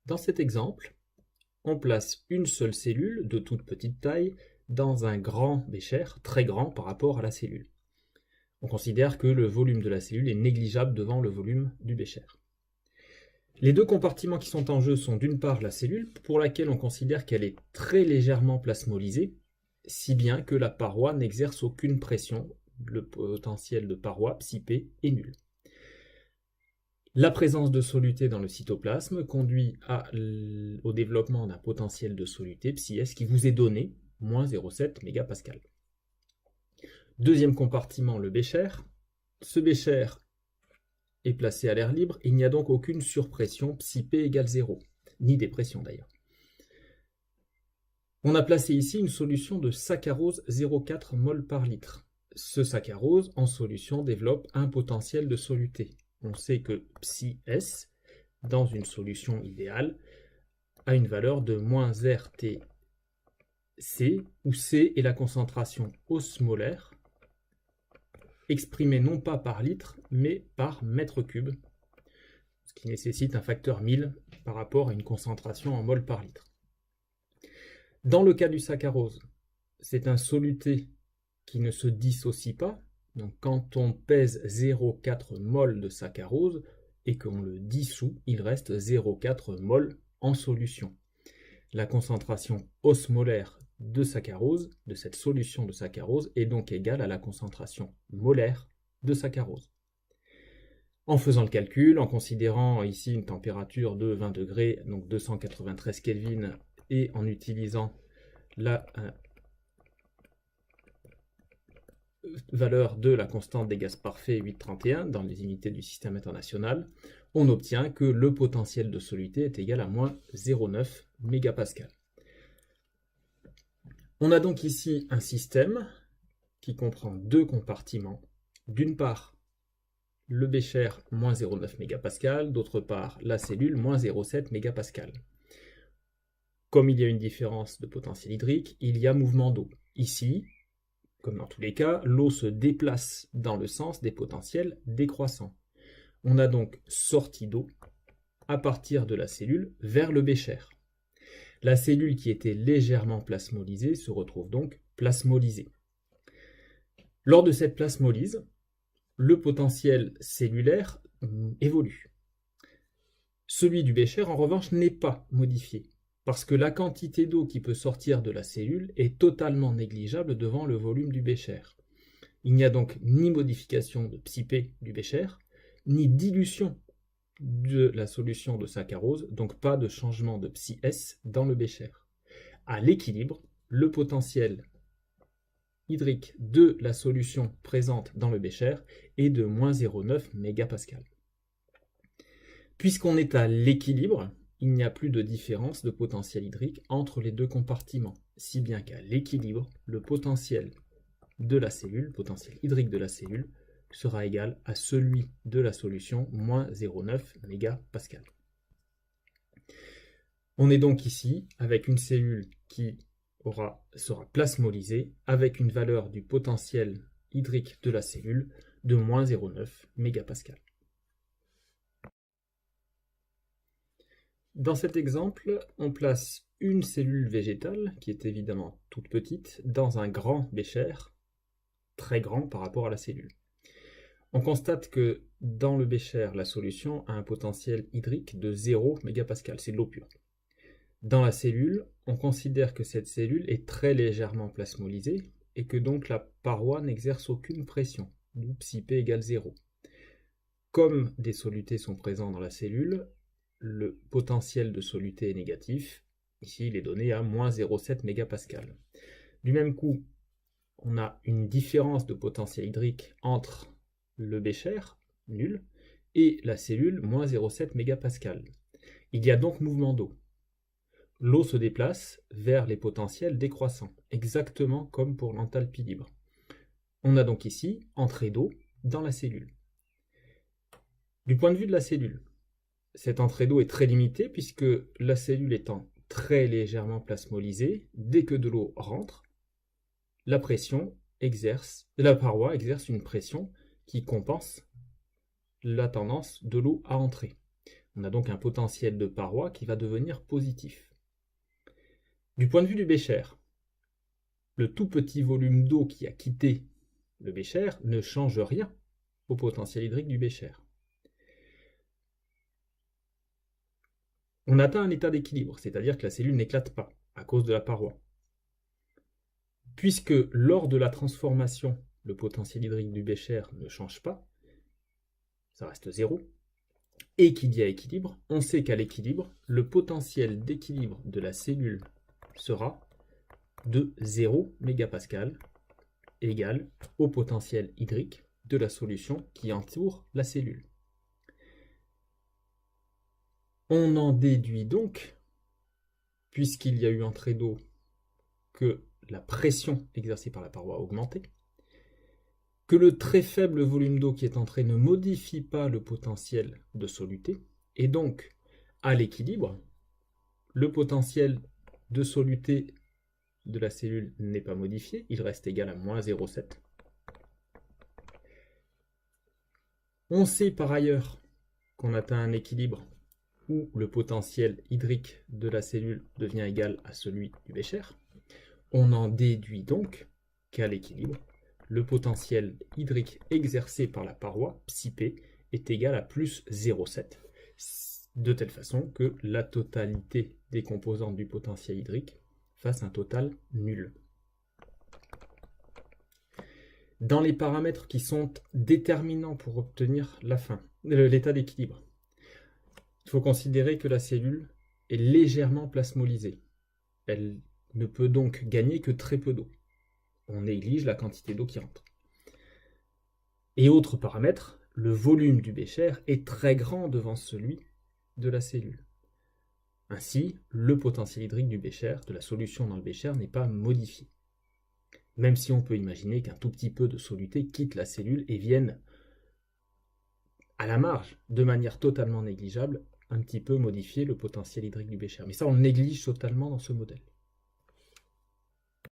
Dans cet exemple, on place une seule cellule de toute petite taille dans un grand bécher, très grand par rapport à la cellule. On considère que le volume de la cellule est négligeable devant le volume du bécher. Les deux compartiments qui sont en jeu sont d'une part la cellule, pour laquelle on considère qu'elle est très légèrement plasmolysée, si bien que la paroi n'exerce aucune pression, le potentiel de paroi, psi p, est nul. La présence de soluté dans le cytoplasme conduit au développement d'un potentiel de soluté, psi s, qui vous est donné, moins 0,7 mégapascal. Deuxième compartiment, le bécher. Ce bécher est placé à l'air libre, il n'y a donc aucune surpression, psi p égale 0, ni dépression d'ailleurs. On a placé ici une solution de saccharose 0,4 mol par litre. Ce saccharose, en solution, développe un potentiel de soluté. On sait que psi s, dans une solution idéale, a une valeur de moins RTC, où C est la concentration osmolaire, exprimée non pas par litre, mais par mètre cube, ce qui nécessite un facteur 1000 par rapport à une concentration en mol par litre. Dans le cas du saccharose, c'est un soluté qui ne se dissocie pas. Donc quand on pèse 0,4 mol de saccharose et qu'on le dissout, il reste 0,4 mol en solution. La concentration osmolaire de saccharose, de cette solution de saccharose, est donc égale à la concentration molaire de saccharose. En faisant le calcul, en considérant ici une température de 20 degrés, donc 293 Kelvin, et en utilisant la valeur de la constante des gaz parfaits 831 dans les unités du système international, on obtient que le potentiel de soluté est égal à moins 0,9 mégapascal. On a donc ici un système qui comprend deux compartiments. D'une part, le bécher, moins 0,9 mégapascal, d'autre part, la cellule, moins 0,7 mégapascal. Comme il y a une différence de potentiel hydrique, il y a mouvement d'eau. Ici, comme dans tous les cas, l'eau se déplace dans le sens des potentiels décroissants. On a donc sortie d'eau à partir de la cellule vers le bécher. La cellule qui était légèrement plasmolysée se retrouve donc plasmolysée. Lors de cette plasmolyse, le potentiel cellulaire évolue. Celui du bécher, en revanche, n'est pas modifié, parce que la quantité d'eau qui peut sortir de la cellule est totalement négligeable devant le volume du bécher. Il n'y a donc ni modification de psi p du bécher, ni dilution de la solution de saccharose, donc pas de changement de psi s dans le bécher. À l'équilibre, le potentiel hydrique de la solution présente dans le bécher est de moins 0,9 mégapascal. Puisqu'on est à l'équilibre, il n'y a plus de différence de potentiel hydrique entre les deux compartiments, si bien qu'à l'équilibre, le potentiel de la cellule, le potentiel hydrique de la cellule, sera égal à celui de la solution, moins 0,9 mégapascal. On est donc ici avec une cellule qui sera plasmolysée avec une valeur du potentiel hydrique de la cellule de moins 0,9 mégapascal. Dans cet exemple, on place une cellule végétale, qui est évidemment toute petite, dans un grand bécher, très grand par rapport à la cellule. On constate que dans le bécher, la solution a un potentiel hydrique de 0 mégapascal, c'est de l'eau pure. Dans la cellule, on considère que cette cellule est très légèrement plasmolysée et que donc la paroi n'exerce aucune pression, d'où psi p égale 0. Comme des solutés sont présents dans la cellule, le potentiel de soluté est négatif. Ici, il est donné à moins 0,7 mégapascal. Du même coup, on a une différence de potentiel hydrique entre le bécher, nul, et la cellule, moins 0,7 mégapascal. Il y a donc mouvement d'eau. L'eau se déplace vers les potentiels décroissants, exactement comme pour l'enthalpie libre. On a donc ici entrée d'eau dans la cellule. Du point de vue de la cellule, cette entrée d'eau est très limitée puisque la cellule étant très légèrement plasmolysée, dès que de l'eau rentre, la paroi exerce une pression qui compense la tendance de l'eau à entrer. On a donc un potentiel de paroi qui va devenir positif. Du point de vue du bécher, le tout petit volume d'eau qui a quitté le bécher ne change rien au potentiel hydrique du bécher. On atteint un état d'équilibre, c'est-à-dire que la cellule n'éclate pas à cause de la paroi. Puisque lors de la transformation, le potentiel hydrique du bécher ne change pas, ça reste 0, et qu'il y a équilibre, on sait qu'à l'équilibre, le potentiel d'équilibre de la cellule sera de 0 mégapascal égal au potentiel hydrique de la solution qui entoure la cellule. On en déduit donc, puisqu'il y a eu entrée d'eau, que la pression exercée par la paroi a augmenté, que le très faible volume d'eau qui est entré ne modifie pas le potentiel de soluté, et donc, à l'équilibre, le potentiel de soluté de la cellule n'est pas modifié, il reste égal à moins 0,7. On sait par ailleurs qu'on atteint un équilibre où le potentiel hydrique de la cellule devient égal à celui du bécher. On en déduit donc qu'à l'équilibre, le potentiel hydrique exercé par la paroi, psi P, est égal à plus 0,7, de telle façon que la totalité des composantes du potentiel hydrique fasse un total nul. Dans les paramètres qui sont déterminants pour obtenir l'état d'équilibre, il faut considérer que la cellule est légèrement plasmolysée. Elle ne peut donc gagner que très peu d'eau. On néglige la quantité d'eau qui rentre. Et autre paramètre, le volume du bécher est très grand devant celui de la cellule. Ainsi, le potentiel hydrique du bécher, de la solution dans le bécher, n'est pas modifié. Même si on peut imaginer qu'un tout petit peu de soluté quitte la cellule et vienne à la marge, de manière totalement négligeable, un petit peu modifier le potentiel hydrique du bécher. Mais ça, on le néglige totalement dans ce modèle.